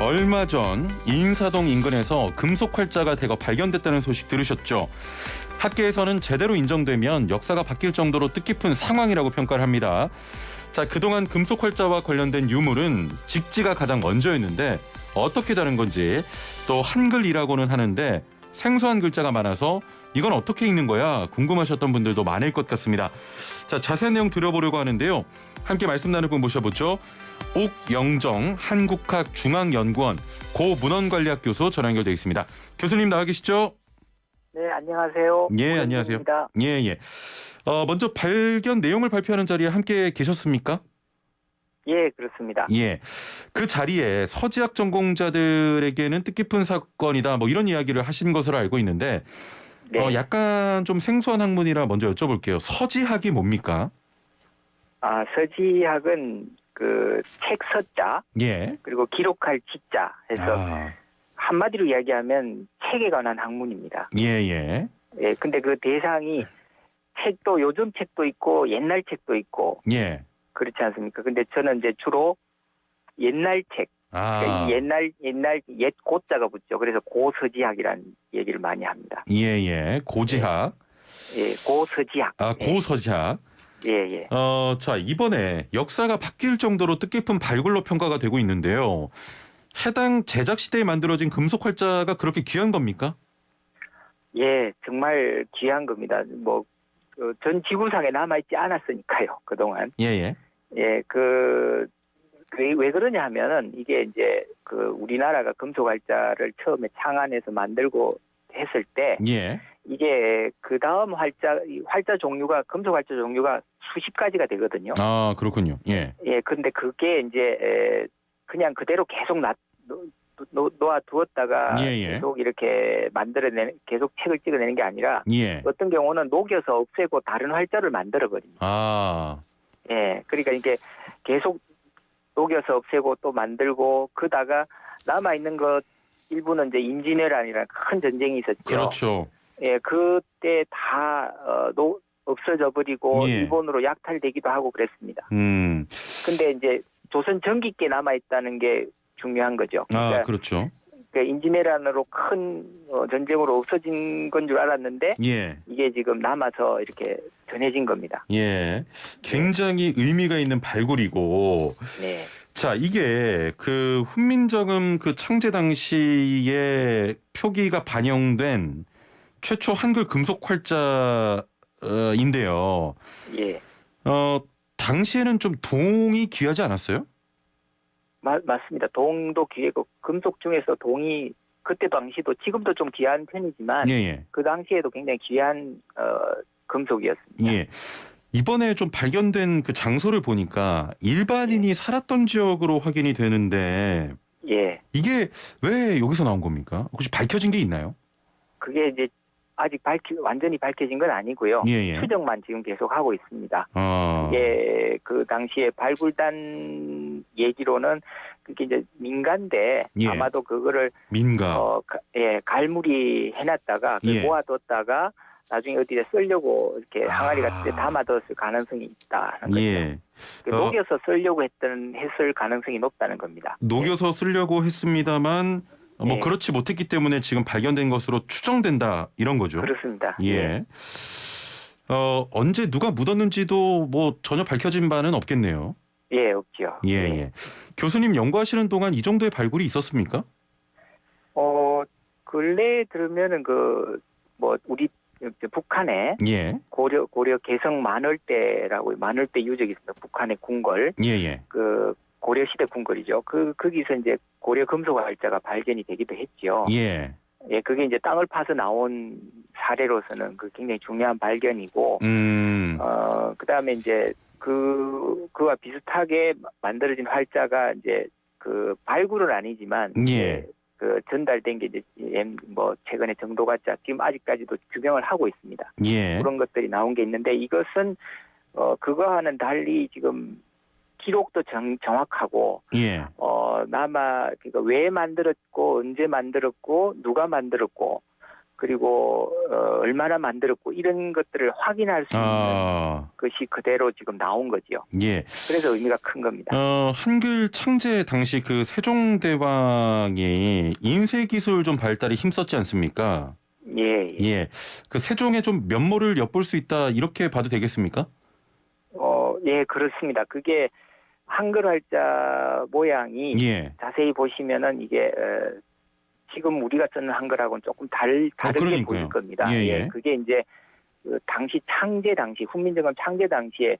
얼마 전 인사동 인근에서 금속 활자가 대거 발견됐다는 소식 들으셨죠? 학계에서는 제대로 인정되면 역사가 바뀔 정도로 뜻깊은 상황이라고 평가를 합니다. 자, 그동안 금속 활자와 관련된 유물은 직지가 가장 먼저였는데 어떻게 다른 건지, 또 한글이라고는 하는데 생소한 글자가 많아서 이건 어떻게 읽는 거야 궁금하셨던 분들도 많을 것 같습니다. 자, 자세한 내용 들어보려고 하는데요. 함께 말씀 나눌 분 모셔보죠. 옥영정 한국학중앙연구원 고문헌관리학 교수 전화 연결돼 있습니다. 교수님 나와 계시죠? 네, 안녕하세요. 예, 안녕하세요. 입니다. 예. 먼저 발견 내용을 발표하는 자리에 함께 계셨습니까? 예, 그렇습니다. 예. 그 자리에 서지학 전공자들에게는 뜻깊은 사건이다, 뭐 이런 이야기를 하신 것으로 알고 있는데, 네. 약간 좀 생소한 학문이라 먼저 여쭤볼게요. 서지학이 뭡니까? 서지학은 그 책 서자, 예. 그리고 기록할 지자 해서 아, 한마디로 이야기하면 책에 관한 학문입니다. 예. 예, 근데 그 대상이 책도 요즘 책도 있고 옛날 책도 있고 예. 그렇지 않습니까? 근데 저는 이제 주로 옛날 책, 그러니까 옛날 옛 고자가 붙죠. 그래서 고서지학이라는 얘기를 많이 합니다. 예. 고지학. 예, 고서지학. 고서지학. 예. 자, 이번에 역사가 바뀔 정도로 뜻깊은 발굴로 평가가 되고 있는데요. 해당 제작 시대에 만들어진 금속 활자가 그렇게 귀한 겁니까? 예, 정말 귀한 겁니다. 전 지구상에 남아있지 않았으니까요, 그동안. 예. 예, 왜 그러냐 하면은, 이게 이제, 우리나라가 금속활자를 처음에 창안해서 만들고 했을 때, 예. 이게 그 다음 활자 종류가, 금속활자 종류가 수십 가지가 되거든요. 아, 그렇군요. 예. 예, 근데 그게 이제, 그냥 그대로 계속 놓아두었다가 예. 계속 이렇게 계속 책을 찍어내는 게 아니라 예. 어떤 경우는 녹여서 없애고 다른 활자를 만들어버립니다. 아, 예, 그러니까 이게 계속 녹여서 없애고 또 만들고 그다가 남아있는 것 일부는 이제 임진왜란이라는 큰 전쟁이 있었죠. 그렇죠. 예, 그때 다 없어져 버리고 예. 일본으로 약탈되기도 하고 그랬습니다. 근데 이제 조선 전기께 남아있다는 게 중요한 거죠. 그러니까 그렇죠. 임진왜란으로 큰 전쟁으로 없어진 건 줄 알았는데 예. 이게 지금 남아서 이렇게 전해진 겁니다. 예. 굉장히 의미가 있는 발굴이고. 네. 자, 이게 그 훈민정음 그 창제 당시에 표기가 반영된 최초 한글 금속 활자인데요. 예. 당시에는 좀 동이 귀하지 않았어요? 맞습니다. 동도 귀하고 금속 중에서 동이 그때 당시도 지금도 좀 귀한 편이지만 예. 그 당시에도 굉장히 귀한 금속이었습니다. 예. 이번에 좀 발견된 그 장소를 보니까 일반인이 살았던 지역으로 확인이 되는데, 예. 이게 왜 여기서 나온 겁니까? 혹시 밝혀진 게 있나요? 그게 이제 아직 완전히 밝혀진 건 아니고요. 예. 추정만 지금 계속 하고 있습니다. 아. 이게 그 당시에 발굴단 얘기로는 그게 이제 민가인데 예. 아마도 그거를 민가. 갈무리 해놨다가 모아뒀다가 나중에 어디에 쓰려고 이렇게 항아리 같은 데 담아뒀을 가능성이 있다는 거죠. 예. 녹여서 쓰려고 했을 가능성이 높다는 겁니다. 녹여서 쓰려고 했습니다만 예. 그렇지 못했기 때문에 지금 발견된 것으로 추정된다, 이런 거죠. 그렇습니다. 예. 언제 누가 묻었는지도 뭐 전혀 밝혀진 바는 없겠네요. 예, 없죠. 예. 교수님 연구하시는 동안 이 정도의 발굴이 있었습니까? 근래에 들으면은 우리 북한에 예. 고려 개성 만월대라고 만월대 유적이 있습니다. 북한의 궁궐. 예. 그 고려 시대 궁궐이죠. 거기서 이제 고려 금속 활자가 발견이 되기도 했죠. 예. 예, 그게 이제 땅을 파서 나온 사례로서는 굉장히 중요한 발견이고, 그다음에 이제 그와 비슷하게 만들어진 활자가 이제 발굴은 아니지만, 예. 전달된 게 이제 최근에 정도가자 지금 아직까지도 규명을 하고 있습니다. 예. 그런 것들이 나온 게 있는데 이것은 그거와는 달리 지금 기록도 정확하고, 예. 그러니까 왜 만들었고, 언제 만들었고, 누가 만들었고, 그리고 얼마나 만들었고 이런 것들을 확인할 수 있는 것이 그대로 지금 나온 거죠. 예. 그래서 의미가 큰 겁니다. 한글 창제 당시 그 세종대왕이 인쇄 기술 좀 발달에 힘썼지 않습니까? 예. 예. 그 세종의 좀 면모를 엿볼 수 있다 이렇게 봐도 되겠습니까? 예, 그렇습니다. 그게 한글 활자 모양이 예. 자세히 보시면은 이게 지금 우리가 쓰는 한글하고는 조금 다르게 그러니까요. 보일 겁니다. 예, 예. 예, 그게 이제 그 당시 창제 당시 훈민정음 창제 당시에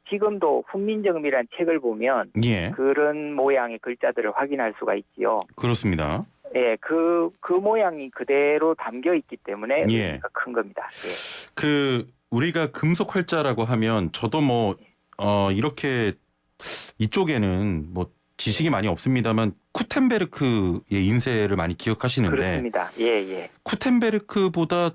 지금도 훈민정음이라는 책을 보면 예. 그런 모양의 글자들을 확인할 수가 있지요. 그렇습니다. 예, 그 모양이 그대로 담겨 있기 때문에 예. 의미가 큰 겁니다. 예. 그 우리가 금속 활자라고 하면 저도 뭐 이렇게 이쪽에는 뭐 지식이 많이 없습니다만 쿠텐베르크의 인쇄를 많이 기억하시는데 그렇습니다. 예. 쿠텐베르크보다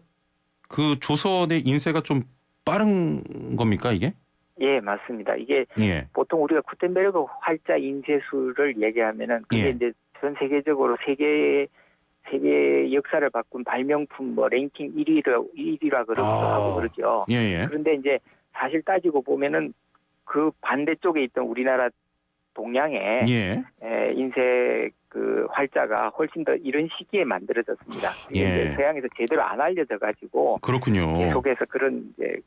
그 조선의 인쇄가 좀 빠른 겁니까 이게? 예, 맞습니다. 이게 예. 보통 우리가 구텐베르크 활자 인쇄수를 얘기하면은 그게 예. 이제 전 세계적으로 세계 역사를 바꾼 발명품 뭐 랭킹 1위라 그러기도 하고 그러죠. 예. 그런데 이제 사실 따지고 보면은 그 반대쪽에 있던 우리나라 동양의 예. 인쇄 그 활자가 훨씬 더 이런 시기에 만들어졌습니다. 예. 이제 서양에서 제대로 안 알려져 가지고 그렇군요. 계속해서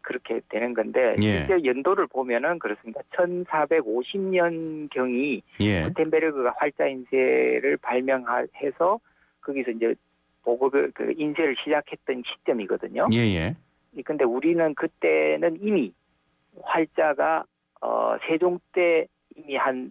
그렇게 되는 건데 예. 실제 연도를 보면은 그렇습니다. 1450년 경이 예. 구텐베르크가 활자 인쇄를 발명해서 거기서 이제 보급을 그 인쇄를 시작했던 시점이거든요. 예. 근데 우리는 그때는 이미 활자가 세종 때 이미 한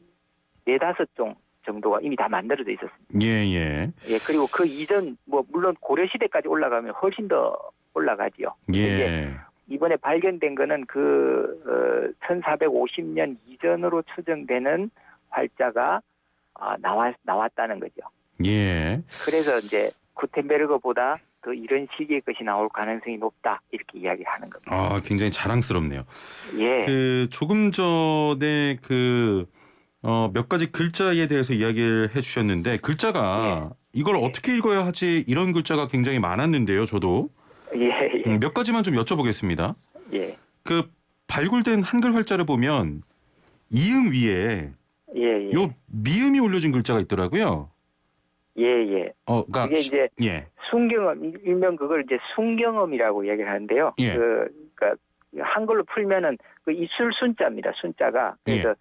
4-5종 정도가 이미 다 만들어져 있었습니다. 예. 예, 그리고 그 이전 뭐 물론 고려 시대까지 올라가면 훨씬 더 올라가지요. 예. 이번에 발견된 거는 그 1450년 이전으로 추정되는 활자가 나왔다는 거죠. 예. 그래서 이제 구텐베르크보다 더 이런 시기의 것이 나올 가능성이 높다 이렇게 이야기하는 겁니다. 아, 굉장히 자랑스럽네요. 예. 그 조금 전에 그 몇 가지 글자에 대해서 이야기를 해주셨는데 글자가 이걸 어떻게 읽어야 하지 이런 글자가 굉장히 많았는데요. 저도 예. 몇 가지만 좀 여쭤보겠습니다. 예. 그 발굴된 한글 활자를 보면 이응 위에 예. 요 미음이 올려진 글자가 있더라고요. 예. 그러니까 이게 이제 예. 순경음 일명 그걸 이제 순경음이라고 얘기를 하는데요. 예. 그러니까 한글로 풀면은 그 입술 순자입니다. 순자가 그래서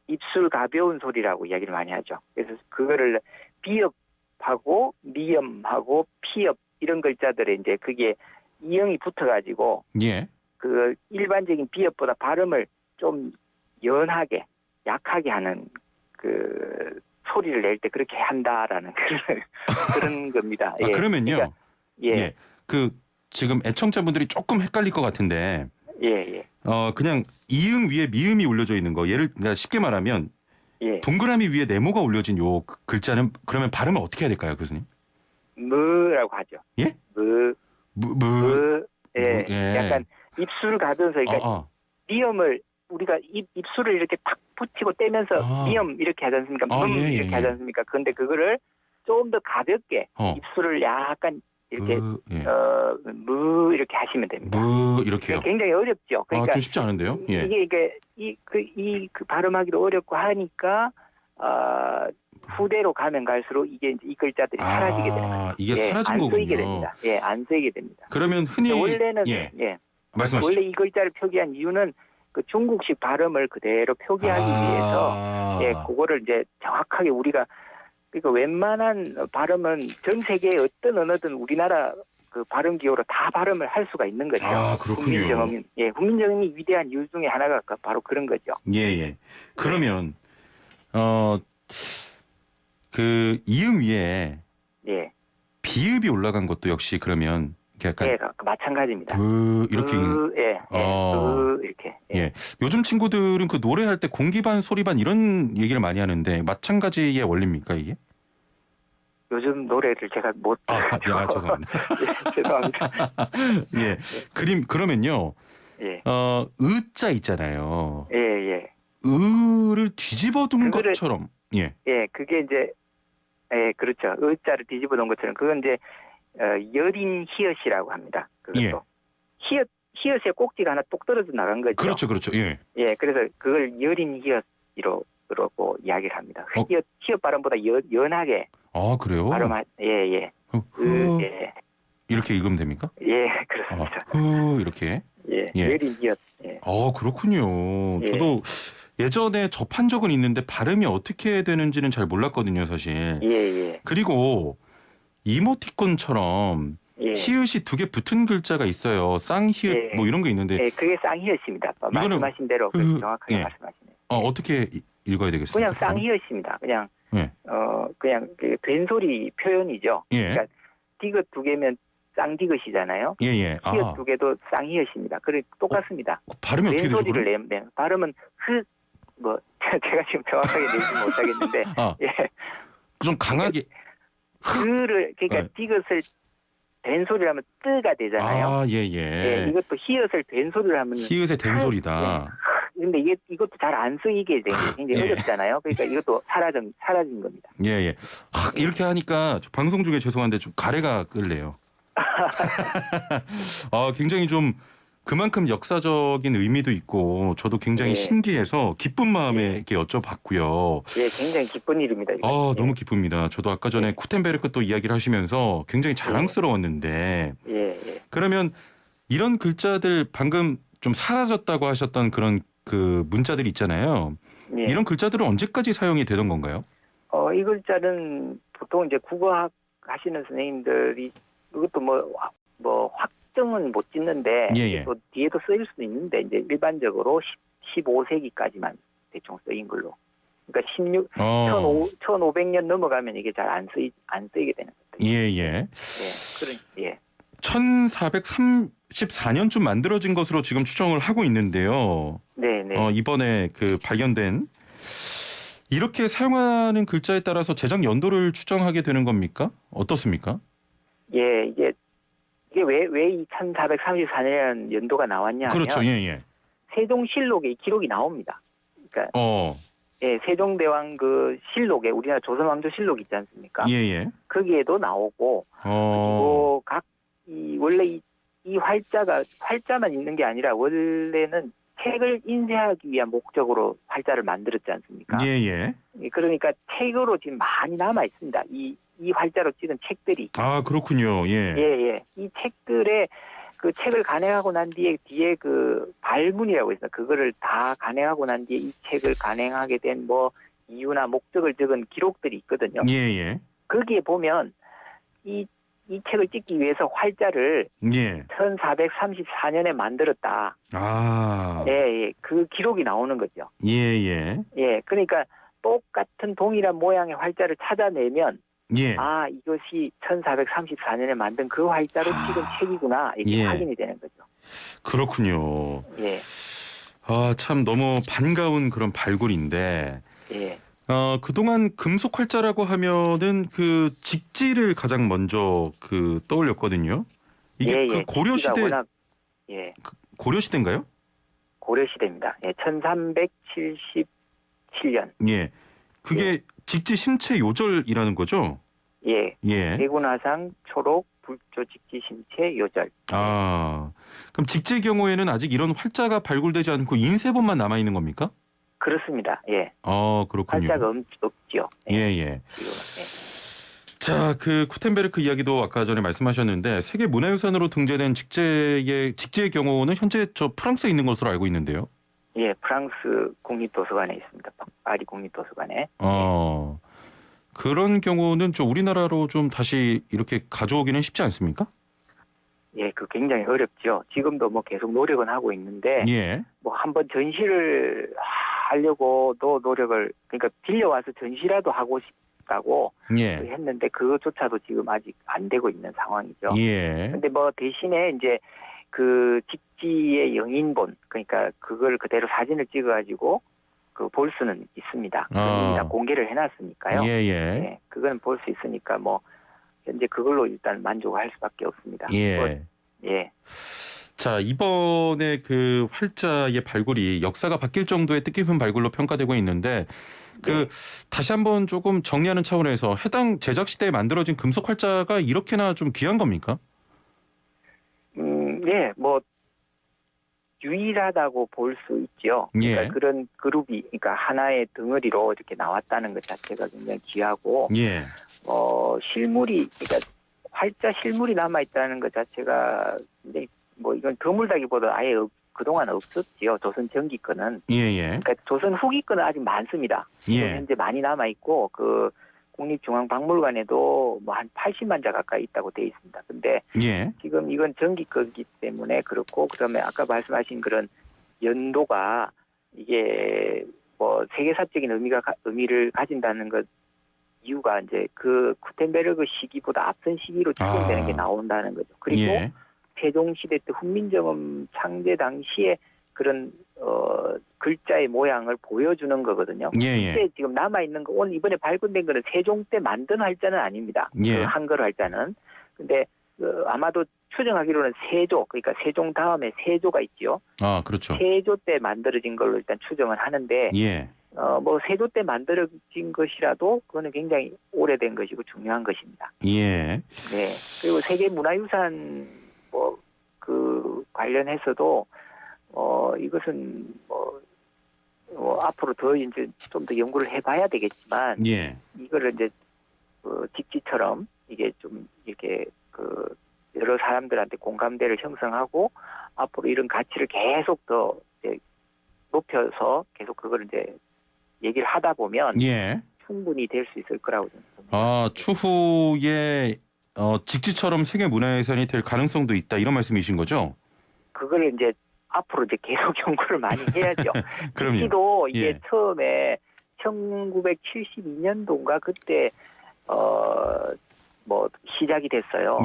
입술 가벼운 소리라고 이야기를 많이 하죠. 그래서 그거를 비읍하고 미음하고 피읍 이런 글자들에 이제 그게 이응이 붙어가지고 예. 그 일반적인 비읍보다 발음을 좀 연하게 약하게 하는 그 소리를 낼 때 그렇게 한다라는 그런 겁니다. 아, 그러면요. 그러니까, 예. 그 지금 애청자분들이 조금 헷갈릴 것 같은데. 예. 그냥 이응 위에 미음이 올려져 있는 거. 그러니까 쉽게 말하면 동그라미 위에 네모가 올려진 요 글자는 그러면 발음을 어떻게 해야 될까요, 교수님? 무라고 하죠. 예? 무. 예. 약간 입술 가면서 그러니까 미음을 우리가 입술을 이렇게 탁 붙이고 떼면서 미음 이렇게 하지 않습니까? 이렇게 하지 않습니까? 그런데 그거를 조금 더 가볍게 입술을 약간 이렇게 무 이렇게 하시면 됩니다. 무 이렇게요. 굉장히 어렵죠. 그러니까 좀 쉽지 않은데요. 이게 그 발음하기도 어렵고 하니까 후대로 가면 갈수록 이게 이제 이 글자들이 사라지게 됩니다. 이게 사라진 거군요. 안 쓰이게 됩니다. 안 쓰이게 됩니다. 그러면 흔히 원래는 말씀하시죠. 원래 이 글자를 표기한 이유는 그 중국식 발음을 그대로 표기하기 위해서 그거를 이제 정확하게 우리가 그러니까 웬만한 발음은 전 세계의 어떤 언어든 우리나라 그 발음 기호로 다 발음을 할 수가 있는 거죠. 그렇군요. 훈민정음이 위대한 이유 중에 하나가 바로 그런 거죠. 예. 그러면 그 이응 위에 비읍이 올라간 것도 역시 그러면 약간 마찬가지입니다. 이렇게 이렇게. 요즘 친구들은 그 노래할 때 공기반 소리반 이런 얘기를 많이 하는데 마찬가지의 원리입니까 이게? 요즘 노래를 제가 못 죄송합니다. 죄송합니다. 그러면요. 으자 있잖아요. 으를 뒤집어 둔 것처럼. 그게 이제 그렇죠. 으자를 뒤집어 놓은 것처럼 그건 이제 여린 히읗이라고 합니다. 그것도 예. 히읗의 꼭지가 하나 똑 떨어져 나간 거죠. 그렇죠, 그렇죠. 예. 예, 그래서 그걸 여린 히읗이라고 이야기를 합니다. 히읗 발음보다 연하게. 아, 그래요? 예. 예. 이렇게 읽으면 됩니까? 예, 그렇습니다. 이렇게. 예. 여린 히읗. 예. 그렇군요. 예. 저도 예전에 접한 적은 있는데 발음이 어떻게 되는지는 잘 몰랐거든요, 사실. 예. 그리고 이모티콘처럼 히읗이 두 개 붙은 글자가 있어요. 쌍히읗 뭐 이런 게 있는데. 예, 그게 쌍히읗입니다. 말씀하신 대로 정확하게 말씀하시네요. 어떻게 읽어야 되겠습니까? 그냥 쌍히읗입니다. 그냥 그냥 된소리 표현이죠. 그러니까 디귿 두 개면 쌍디귿이잖아요. 예. 히읗 두 개도 쌍히읗입니다. 그래 똑같습니다. 발음이 어떻게 되죠? 된소리를 내면 발음은 제가 지금 정확하게 내지 못하겠는데 좀 강하게 그러니까 디귿을 된소리를 하면 뜨가 되잖아요. 예. 이것도 히읗을 된소리를 하면 히읗의 된소리다. 근데 이것도 잘 안 쓰이게 되는 게 굉장히 어렵잖아요. 그러니까 이것도 사라진 겁니다. 예. 이렇게 하니까 방송 중에 죄송한데 좀 가래가 끓네요. 굉장히 좀 그만큼 역사적인 의미도 있고 저도 굉장히 신기해서 기쁜 마음에 이렇게 여쭤봤고요. 예, 굉장히 기쁜 일입니다. 너무 기쁩니다. 저도 아까 전에 구텐베르크 또 이야기를 하시면서 굉장히 자랑스러웠는데 그러면 이런 글자들 방금 좀 사라졌다고 하셨던 그런 그 문자들 있잖아요. 이런 글자들은 언제까지 사용이 되던 건가요? 이 글자는 보통 이제 국어학 하시는 선생님들이 이것도 뭐 확정은 못 짓는데 또 뒤에도 쓰일 수도 있는데 이제 일반적으로 15세기까지만 대충 쓰인 걸로. 그러니까 1500년 넘어가면 이게 잘 안 쓰이게 되는 거죠. 예. 1434년쯤 만들어진 것으로 지금 추정을 하고 있는데요. 네. 이번에 그 발견된 이렇게 사용하는 글자에 따라서 제작 연도를 추정하게 되는 겁니까? 어떻습니까? 예, 이게 왜 이 1434년 연도가 나왔냐 하면 그렇죠. 예. 세종실록에 기록이 나옵니다. 그러니까 세종대왕 그 실록에 우리나라 조선왕조실록 있지 않습니까? 예. 거기에도 나오고 그리고 원래 이 활자만 있는 게 아니라 원래는 책을 인쇄하기 위한 목적으로 활자를 만들었지 않습니까? 예. 그러니까 책으로 지금 많이 남아 있습니다. 이 활자로 찍은 책들이. 그렇군요. 예. 이 책들에 그 책을 간행하고 난 뒤에 그 발문이라고 해서 그거를 다 간행하고 난 뒤에 이 책을 간행하게 된 뭐 이유나 목적을 적은 기록들이 있거든요. 예. 거기에 보면 이 책을 찍기 위해서 활자를 1434년에 만들었다. 예. 그 기록이 나오는 거죠. 예. 그러니까 똑같은 동일한 모양의 활자를 찾아내면 이것이 1434년에 만든 그 활자로 찍은 책이구나 이렇게 확인이 되는 거죠. 그렇군요. 예. 참 너무 반가운 그런 발굴인데. 예. 그동안 금속 활자라고 하면은 그 직지를 가장 먼저 떠올렸거든요. 이게 그 고려 시대 고려 시대인가요? 고려 시대입니다. 1377년. 그게 직지 심체 요절이라는 거죠? 대군화상 초록 불조 직지 심체 요절. 그럼 직지의 경우에는 아직 이런 활자가 발굴되지 않고 인쇄본만 남아 있는 겁니까? 그렇습니다. 그렇군요. 활자가 없죠. 자, 그 쿠텐베르크 이야기도 아까 전에 말씀하셨는데 세계 문화유산으로 등재된 직지의 경우는 현재 프랑스에 있는 것으로 알고 있는데요. 프랑스 국립도서관에 있습니다. 파리 국립도서관에. 그런 경우는 우리나라로 좀 다시 이렇게 가져오기는 쉽지 않습니까? 그 굉장히 어렵죠. 지금도 뭐 계속 노력은 하고 있는데 뭐 한번 전시를 하려고도 그러니까 빌려와서 전시라도 하고 싶다고 했는데 그것조차도 지금 아직 안 되고 있는 상황이죠. 근데 뭐 대신에 이제 그 직지의 영인본 그러니까 그걸 그대로 사진을 찍어가지고 볼 수는 있습니다. 이미 다 공개를 해놨으니까요. 그거는 볼 수 있으니까 뭐 현재 그걸로 일단 만족할 수밖에 없습니다. 자, 이번에 그 활자의 발굴이 역사가 바뀔 정도의 뜻깊은 발굴로 평가되고 있는데 다시 한번 조금 정리하는 차원에서 해당 제작 시대에 만들어진 금속 활자가 이렇게나 좀 귀한 겁니까? 예, 뭐 유일하다고 볼 수 있죠. 그러니까 예. 그런 그룹이, 그러니까 하나의 덩어리로 이렇게 나왔다는 것 자체가 굉장히 귀하고, 예. 실물이, 그러니까 활자 실물이 남아 있다는 것 자체가 굉장히 뭐 이건 드물다기보다 아예 그동안 없었지요. 조선 전기 거는. 예. 그러니까 조선 후기 거는 아직 많습니다. 지금 현재 많이 남아 있고 그 국립중앙박물관에도 뭐 한 80만 자 가까이 있다고 돼 있습니다. 근데 지금 이건 전기 거기 때문에 그렇고, 그다음에 아까 말씀하신 그런 연도가 이게 뭐 세계사적인 의미를 가진다는 것 이유가 이제 그 구텐베르그 시기보다 앞선 시기로 추정되는 게 나온다는 거죠. 그리고 세종시대 때 훈민정음 창제 당시에 그런 글자의 모양을 보여주는 거거든요. 이때 지금 남아 있는 거 오늘 이번에 발견된 거는 세종 때 만든 활자는 아닙니다. 그 한글 활자는. 근데 아마도 추정하기로는 세조, 그러니까 세종 다음에 세조가 있죠. 아, 그렇죠. 세조 때 만들어진 걸로 일단 추정을 하는데, 뭐 세조 때 만들어진 것이라도 그거는 굉장히 오래된 것이고 중요한 것입니다. 네. 그리고 세계 문화유산 뭐 그 관련해서도 이것은 뭐 앞으로 더 이제 좀 더 연구를 해봐야 되겠지만, 이거를 이제 직지처럼 이게 좀 이렇게 여러 사람들한테 공감대를 형성하고 앞으로 이런 가치를 계속 더 이제 높여서 계속 그걸 이제 얘기를 하다 보면 충분히 될 수 있을 거라고 저는 봅니다. 추후에 직지처럼 세계 문화유산이 될 가능성도 있다, 이런 말씀이신 거죠? 그걸 이제 앞으로 이제 계속 연구를 많이 해야죠. 그럼요. 특히도 이게 처음에 1972년도인가 그때 뭐 시작이 됐어요.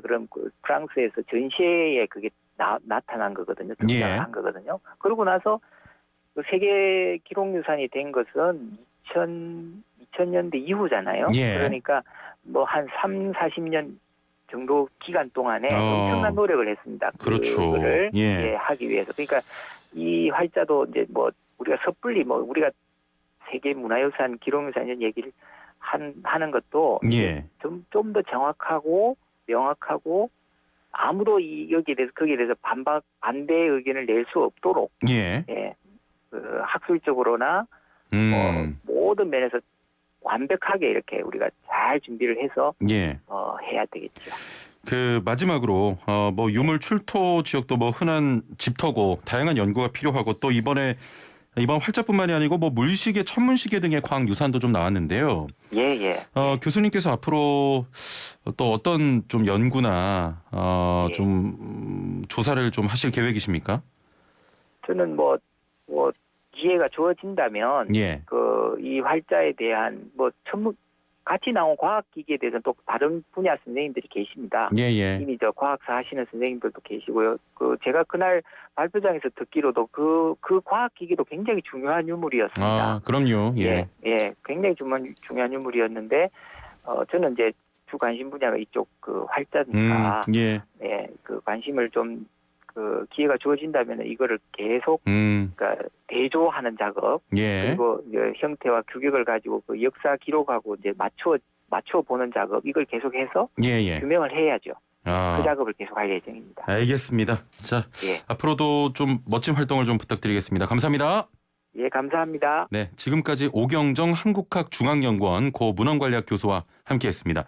그럼 프랑스에서 전시회에 그게 나타난 거거든요. 등장을 한 거거든요. 그러고 나서 그 세계 기록유산이 된 것은 2000년대 이후잖아요. 그러니까 뭐 한 40년 정도 기간 동안에 엄청난 노력을 했습니다. 그렇죠. 그거를 하기 위해서. 그러니까 이 활자도 이제 뭐 우리가 섣불리 뭐 우리가 세계 문화유산, 기록유산 이런 얘기를 하는 것도 좀 더 정확하고 명확하고 아무도 거기에 대해서 반대의 의견을 낼 수 없도록 그 학술적으로나 뭐 모든 면에서 완벽하게 이렇게 우리가 잘 준비를 해서 해야 되겠죠. 마지막으로 뭐 유물 출토 지역도 뭐 흔한 집터고 다양한 연구가 필요하고, 또 이번 활자뿐만이 아니고 뭐 물시계, 천문시계 등의 과학 유산도 좀 나왔는데요. 교수님께서 앞으로 또 어떤 좀 연구나 좀 조사를 좀 하실 계획이십니까? 저는 뭐 기회가 주어진다면 이 활자에 대한 뭐 같이 나온 과학기기에 대해서는 또 다른 분야 선생님들이 계십니다. 이미 과학사 하시는 선생님들도 계시고요. 제가 그날 발표장에서 듣기로도 그 과학기기도 굉장히 중요한 유물이었습니다. 그럼요. 굉장히 중요한 유물이었는데, 저는 이제 주 관심 분야가 이쪽 활자니까, 그 관심을 좀 기회가 주어진다면 이거를 계속 그러니까 대조하는 작업, 그리고 이제 형태와 규격을 가지고 그 역사 기록하고 이제 맞춰 보는 작업, 이걸 계속해서 규명을 해야죠. 그 작업을 계속할 예정입니다. 알겠습니다. 자, 앞으로도 좀 멋진 활동을 좀 부탁드리겠습니다. 감사합니다. 감사합니다. 네, 지금까지 오경정 한국학중앙연구원 고문헌관리학 교수와 함께했습니다.